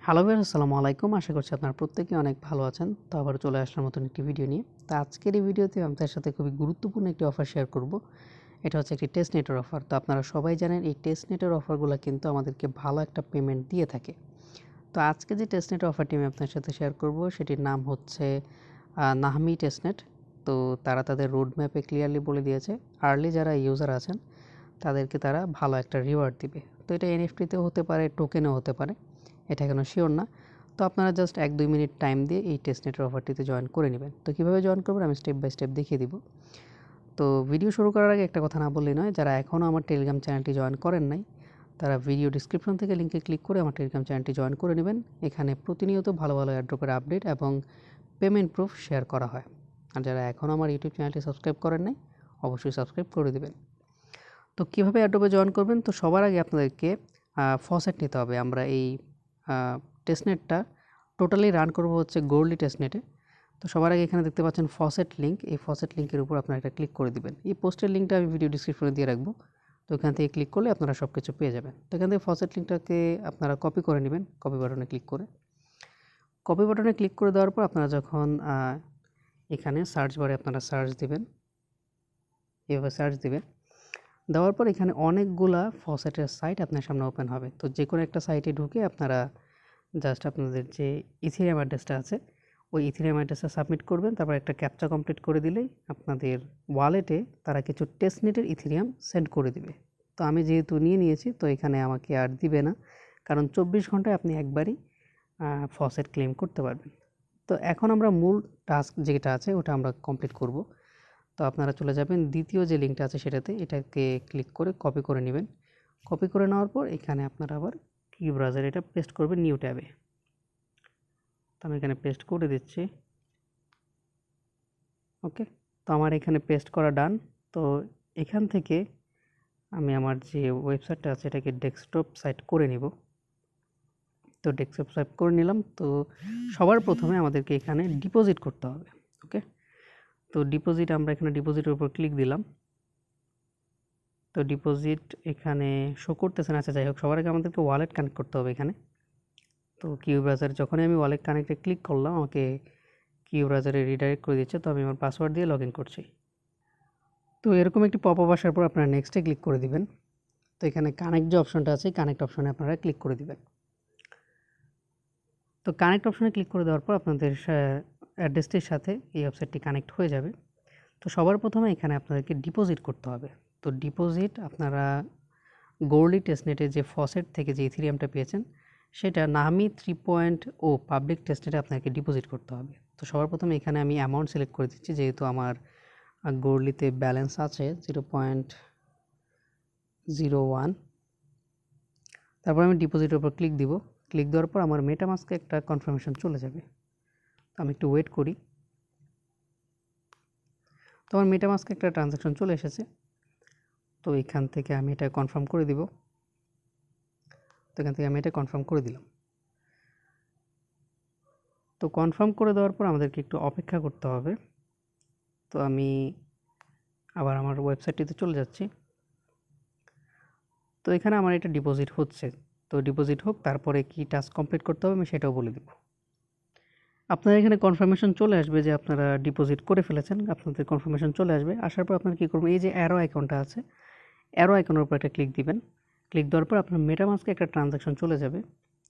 Hello viewers, আসসালামু আলাইকুম। আশা করছি আপনারা প্রত্যেকেই অনেক ভালো আছেন। তো আবার চলে আসলাম নতুন একটি ভিডিও নিয়ে। তো আজকের এই ভিডিওতে আমি আপনাদের সাথে খুবই গুরুত্বপূর্ণ একটি অফার শেয়ার করব। এটা হচ্ছে একটি টেস্টনেটের অফার। তো আপনারা সবাই জানেন এই টেস্টনেটের অফারগুলো কিন্তু আমাদেরকে ভালো একটা পেমেন্ট দিয়ে থাকে। তো আজকে যে টেস্টনেটের অফারটি আমি আপনার সাথে শেয়ার করব সেটির নাম হচ্ছে নাহমি টেস্টনেট। তো তারা তাদের রোড ম্যাপে ক্লিয়ারলি বলে দিয়েছে আর্লি যারা ইউজার আছেন তাদেরকে তারা ভালো একটা রিওয়ার্ড দিবে। তো এটা এনএফটিতেও হতে পারে, টোকেনও হতে পারে, এটা এখনও শিওর না। তো আপনারা জাস্ট 1-2 মিনিট টাইম দিয়ে এই টেস্টনেটের অফারটিতে জয়েন করে নেবেন। তো কীভাবে জয়েন করবেন আমি স্টেপ বাই স্টেপ দেখিয়ে দিব। তো ভিডিও শুরু করার আগে একটা কথা না বললেই নয়, যারা এখনও আমার টেলিগ্রাম চ্যানেলটি জয়েন করেন নাই তারা ভিডিও ডিসক্রিপশন থেকে লিঙ্কে ক্লিক করে আমার টেলিগ্রাম চ্যানেলটি জয়েন করে নেবেন। এখানে প্রতিনিয়ত ভালো ভালো এয়ারড্রপের আপডেট এবং পেমেন্ট প্রুফ শেয়ার করা হয়। আর যারা এখনও আমার ইউটিউব চ্যানেলটি সাবস্ক্রাইব করেন নাই অবশ্যই সাবস্ক্রাইব করে দেবেন। তো কীভাবে এয়ারড্রপে জয়েন করবেন? তো সবার আগে আপনাদেরকে ফসেট নিতে হবে। আমরা এই টেস্টনেটটা টোটালি রান করব হচ্ছে গোল্ডি টেস্টনেটে। তো সবার আগে এখানে দেখতে পাচ্ছেন ফসেট লিঙ্ক, এই ফসেট লিঙ্কের উপর আপনারা একটা ক্লিক করে দিবেন। এই পোস্টের লিঙ্কটা আমি ভিডিও ডিসক্রিপশনে দিয়ে রাখবো। তো এখান থেকে ক্লিক করলে আপনারা সব কিছু পেয়ে যাবেন। তো এখান থেকে ফসেট লিঙ্কটাকে আপনারা কপি করে নেবেন, কপি বাটনে ক্লিক করে। কপি বাটনে ক্লিক করে দেওয়ার পর আপনারা যখন এখানে সার্চ বারে আপনারা সার্চ দিবেন, এভাবে সার্চ দিবেন। দেওয়ার পর এখানে অনেকগুলা ফসেটের সাইট আপনার সামনে ওপেন হবে। তো যে কোনো একটা সাইটে ঢুকে আপনারা জাস্ট আপনাদের যে ইথেরিয়াম অ্যাড্রেসটা আছে ওই ইথেরিয়াম অ্যাড্রেসটা সাবমিট করবেন। তারপর একটা ক্যাপচা কমপ্লিট করে দিলেই আপনাদের ওয়ালেটে তারা কিছু টেস্টনেটের ইথেরিয়াম সেন্ড করে দিবে। তো আমি যেহেতু নিয়েছি তো এখানে আমাকে আর দিবে না, কারণ 24 ঘন্টায় আপনি একবারই ফসেট ক্লেম করতে পারবেন। তো এখন আমরা মূল টাস্ক যেটা আছে ওটা আমরা কমপ্লিট করব। তো আপনারা চলে যাবেন দ্বিতীয় যে লিঙ্কটা আছে সেটাতে, এটাকে ক্লিক করে কপি করে নেবেন। কপি করে নেওয়ার পর এখানে আপনারা আবার কি ব্রাউজার এটা পেস্ট করবেন নিউ ট্যাবে। তো আমি এখানে পেস্ট করে দিচ্ছি। ওকে, তো আমার এখানে পেস্ট করা ডান। তো এখান থেকে আমি আমার যে ওয়েবসাইটটা আছে এটাকে ডেস্কটপ সাইট করে নিব। তো ডেস্কটপ সাইট করে নিলাম। তো সবার প্রথমে আমাদেরকে এখানে ডিপোজিট করতে হবে। ওকে, তো ডিপোজিট, আমরা এখানে ডিপোজিটের উপর ক্লিক দিলাম। তো ডিপোজিট এখানে শো করতেছে না। আচ্ছা যাই হোক, সবার আগে আমাদেরকে ওয়ালেট কানেক্ট করতে হবে এখানে। তো কিউ ব্রাউজার যখনই আমি ওয়ালেট কানেক্টে ক্লিক করলাম আমাকে কিউ ব্রাউজারে রিডাইরেক্ট করে দিচ্ছে। তো আমি আমার পাসওয়ার্ড দিয়ে লগ ইন করছি। তো এরকম একটি পপ আপ আসার পর আপনারা নেক্সটে ক্লিক করে দিবেন। তো এখানে কানেক্ট যে অপশনটা আছে কানেক্ট অপশনে আপনারা ক্লিক করে দিবেন। তো কানেক্ট অপশনে ক্লিক করে দেওয়ার পর আপনাদের অ্যাড্রেসটির সাথে এই ওয়েবসাইটটি কানেক্ট হয়ে যাবে। তো সবার প্রথমে এখানে আপনাদেরকে ডিপোজিট করতে হবে। তো ডিপোজিট আপনারা গোল্ডি টেস্টনেটে যে ফসেট থেকে যে ইথেরিয়ামটা পেয়েছেন সেটা নাহমি 3.0 পাবলিক টেস্টনেটে আপনাকে ডিপোজিট করতে হবে। তো সবার প্রথমে এখানে আমি অ্যামাউন্ট সিলেক্ট করে দিচ্ছি, যেহেতু আমার গোল্ডিতে ব্যালেন্স আছে 0.01। তারপর আমি ডিপোজিটের উপর ক্লিক দিব। ক্লিক দেওয়ার পর আমার মেটামাস্কে একটা কনফার্মেশন চলে যাবে। তো আমি একটু ওয়েট করি। তো আমার মেটামাস্কে একটা ট্রানজ্যাকশন চলে এসেছে। তো এখান থেকে আমি এটা কনফার্ম করে দিব। তো এখান থেকে আমি এটা কনফার্ম করে দিলাম। তো কনফার্ম করে দেওয়ার পর আমাদেরকে একটু অপেক্ষা করতে হবে। তো আমি আবার আমার ওয়েবসাইটটিতে চলে যাচ্ছি। তো এখানে আমার এটা ডিপোজিট হচ্ছে। তো ডিপোজিট হোক, তারপরে কি টাস্ক কমপ্লিট করতে হবে আমি সেটাও বলে দেব। আপনার এখানে কনফার্মেশন চলে আসবে যে আপনারা ডিপোজিট করে ফেলেছেন। আপনাদের কনফার্মেশন চলে আসবে। আসার পর আপনারা কী করবেন, এই যে অ্যারো আইকনটা আছে অ্যারো আইকনের উপর একটা ক্লিক দিবেন। ক্লিক দেওয়ার পর আপনার মেটামাস্কে একটা ট্রানজ্যাকশন চলে যাবে।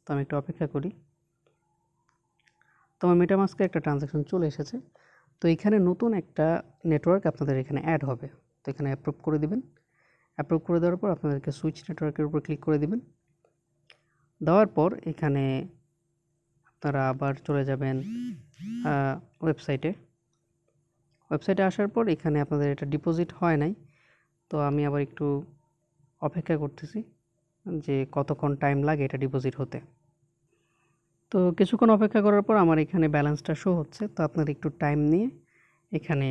তো আমি একটু অপেক্ষা করি। তো আমার মেটামাস্কে একটা ট্রানজ্যাকশন চলে এসেছে। তো এখানে নতুন একটা নেটওয়ার্ক আপনাদের এখানে অ্যাড হবে। তো এখানে অ্যাপ্রুভ করে দিবেন। অ্যাপ্রুভ করে দেওয়ার পর আপনাদেরকে সুইচ নেটওয়ার্কের উপর ক্লিক করে দিবেন। দেওয়ার পর এখানে আপনারা আবার চলে যাবেন ওয়েবসাইটে। ওয়েবসাইটে আসার পর এখানে আপনাদের এটা ডিপোজিট হয় নাই। তো আমি আবার একটু অপেক্ষা করতেছি যে কতক্ষণ টাইম লাগে এটা ডিপোজিট হতে। তো কিছুক্ষণ অপেক্ষা করার পর আমার এখানে ব্যালেন্সটা শো হচ্ছে। তো আপনারা একটু টাইম নিয়ে এখানে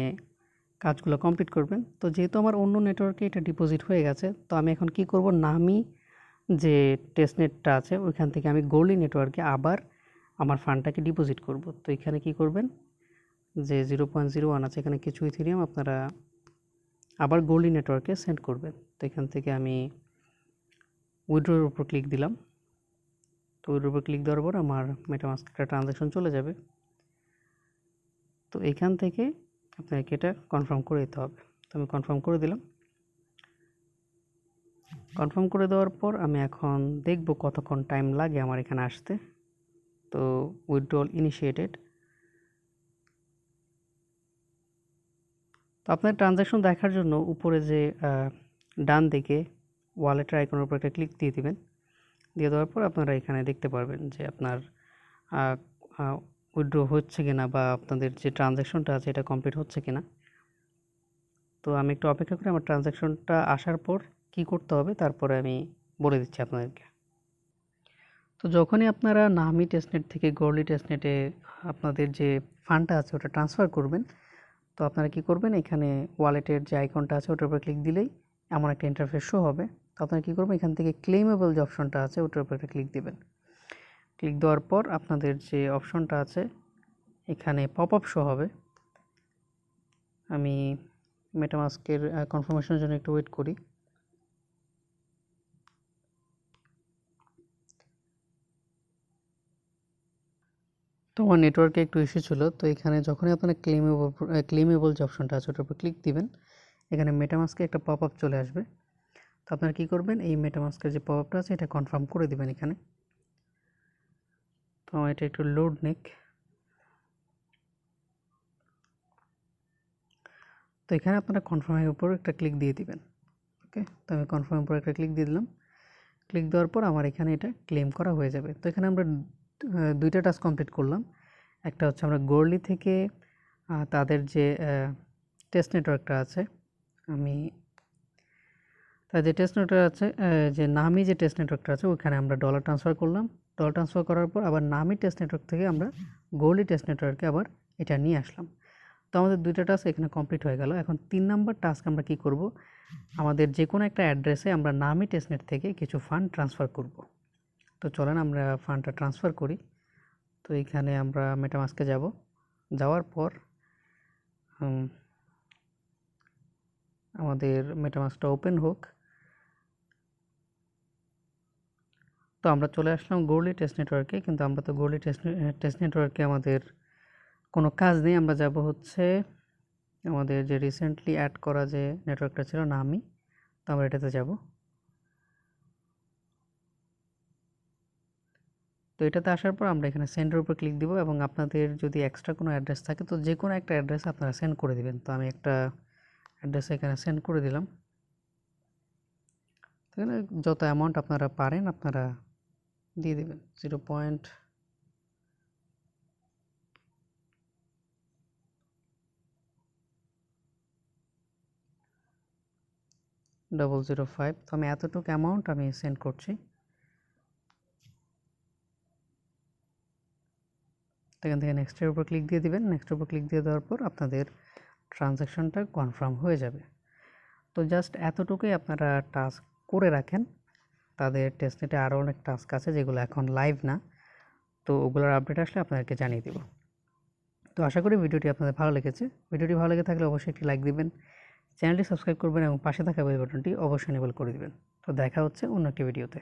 কাজগুলো কমপ্লিট করবেন। তো যেহেতু আমার অন্য নেটওয়ার্কে এটা ডিপোজিট হয়ে গেছে, তো আমি এখন কি করব, নাহমি যে টেস্টনেটটা আছে ওইখান থেকে আমি গোল্ডি নেটওয়ার্কে আবার আমার ফান্ডটাকে ডিপোজিট করব। তো এখানে কি করবেন, যে 0.01 আছে এখানে কিছু ইথেরিয়াম আপনারা আবার গোল্ডি নেটওয়ার্কে সেন্ড করবেন। তো এখান থেকে আমি উইথড্রোর উপর ক্লিক দিলাম। তো ওর উপর ক্লিক দেওয়ার পর আমার মেটামাস্ক একটা ট্রানজ্যাকশন চলে যাবে। তো এইখান থেকে আপনাকে এটা কনফার্ম করে দিতে হবে। তো আমি কনফার্ম করে দিলাম। কনফার্ম করে দেওয়ার পর আমি এখন দেখব কতক্ষণ টাইম লাগে আমার এখানে আসতে। তো উইথড্রল ইনিশিয়েটেড। তো আপনার ট্রানজ্যাকশন দেখার জন্য উপরে যে ডান দিকে ওয়ালেটের আইকনের উপর একটা ক্লিক দিয়ে দিবেন। দিয়ে দেওয়ার পর আপনারা এখানে দেখতে পারবেন যে আপনার উইথড্র হচ্ছে কিনা বা আপনাদের যে ট্রানজ্যাকশনটা আছে এটা কমপ্লিট হচ্ছে কিনা। তো আমি একটু অপেক্ষা করে আমার ট্রানজ্যাকশনটা আসার পর কি করতে হবে তারপরে আমি বলে দিচ্ছি আপনাদেরকে। তো যখনই আপনারা নাহমি টেস্টনেট থেকে গর্লি টেস্টনেটে আপনাদের যে ফান্ডটা আছে ওটা ট্রান্সফার করবেন, তো আপনারা কি করবেন, এখানে ওয়ালেটের যে আইকনটা আছে ওটার উপর ক্লিক দিলেই এমন একটা ইন্টারফেস শো হবে। তো আপনারা কী করবেন, এখান থেকে ক্লেমেবল যে অপশনটা আছে ওটার উপর একটা ক্লিক দেবেন। ক্লিক দেওয়ার পর আপনাদের যে অপশনটা আছে এখানে পপ আপ শো হবে। আমি মেটামাস্কের কনফার্মেশনের জন্য একটু ওয়েট করি। তো আমার নেটওয়ার্কে একটু ইস্যু ছিল। তো এখানে যখনই আপনারা ক্লেমেবল যে অপশনটা আছে ওটার উপর ক্লিক দিবেন, এখানে মেটামাস্কে একটা পপ আপ চলে আসবে। তো আপনারা কী করবেন, এই মেটামাস্কের যে পপ আপটা আছে এটা কনফার্ম করে দিবেন এখানে। তো এটা একটু লোড নিক। তো এখানে আপনারা কনফার্মের উপর একটা ক্লিক দিয়ে দিবেন। ওকে, তো আমি কনফার্মের উপর একটা ক্লিক দিয়ে দিলাম। ক্লিক দেওয়ার পর আমার এখানে এটা ক্লেম করা হয়ে যাবে। তো এখানে আমরা দুইটা টাস্ক কমপ্লিট করলাম। একটা হচ্ছে আমরা গর্লি থেকে তাদের যে টেস্ট নেটওয়ার্কটা আছে, আমি তার যে টেস্ট নেটওয়ার্ক আছে, যে নাহমি যে টেস্ট নেটওয়ার্কটা আছে ওখানে আমরা ডলার ট্রান্সফার করলাম। ডলার ট্রান্সফার করার পর আবার নাহমি টেস্ট নেটওয়ার্ক থেকে আমরা গর্লি টেস্ট নেটওয়ার্কে আবার এটা নিয়ে আসলাম। তো আমাদের দুইটা টাস্ক এখানে কমপ্লিট হয়ে গেল। এখন 3 নাম্বার টাস্ক আমরা কি করব, আমাদের যে কোনো একটা অ্যাড্রেসে আমরা নাহমি টেস্টনেট থেকে কিছু ফান্ড ট্রান্সফার করব। তো চলেন আমরা ফান্ডটা ট্রান্সফার করি। তো এইখানে আমরা মেটামাস্কে যাব। যাওয়ার পর আমাদের মেটামাস্কটা ওপেন হোক। তো আমরা চলে আসলাম গর্লি টেস্ট নেটওয়ার্কে, কিন্তু আমরা তো গর্লি টেস্ট নেটওয়ার্কে আমাদের কোনো কাজ নেই। আমরা যাব হচ্ছে আমাদের যে রিসেন্টলি অ্যাড করা যে নেটওয়ার্কটা ছিল নাহমি, তো আমরা এটাতে যাব। তো এটাতে আসার পর আমরা এখানে সেন্ডের উপর ক্লিক দিব এবং আপনাদের যদি এক্সট্রা কোনো অ্যাড্রেস থাকে তো যে কোনো একটা অ্যাড্রেস আপনারা সেন্ড করে দিবেন। তো আমি একটা অ্যাড্রেস এখানে সেন্ড করে দিলাম। এখানে যত অ্যামাউন্ট আপনারা পারেন আপনারা দিয়ে দেবেন। 0.005। তো আমি এতটুকু অ্যামাউন্ট আমি সেন্ড করছি। এখান থেকে নেক্সটের উপর ক্লিক দিয়ে দিবেন। নেক্সটের উপর ক্লিক দিয়ে দেওয়ার পর আপনাদের ট্রানজ্যাকশনটা কনফার্ম হয়ে যাবে। তো জাস্ট এতটুকুই আপনারা টাস্ক করে রাখেন। তাদের টেস্টনেটে আরও অনেক টাস্ক আছে যেগুলো এখন লাইভ না, তো ওগুলোর আপডেট আসলে আপনাদেরকে জানিয়ে দেব। তো আশা করি ভিডিওটি আপনাদের ভালো লেগেছে। ভিডিওটি ভালো লেগে থাকলে অবশ্যই একটি লাইক দিবেন, চ্যানেলটি সাবস্ক্রাইব করবেন এবং পাশে থাকা বেল বাটনটি অবশ্যই এনেবল করে দিবেন। তো দেখা হচ্ছে অন্য একটি ভিডিওতে।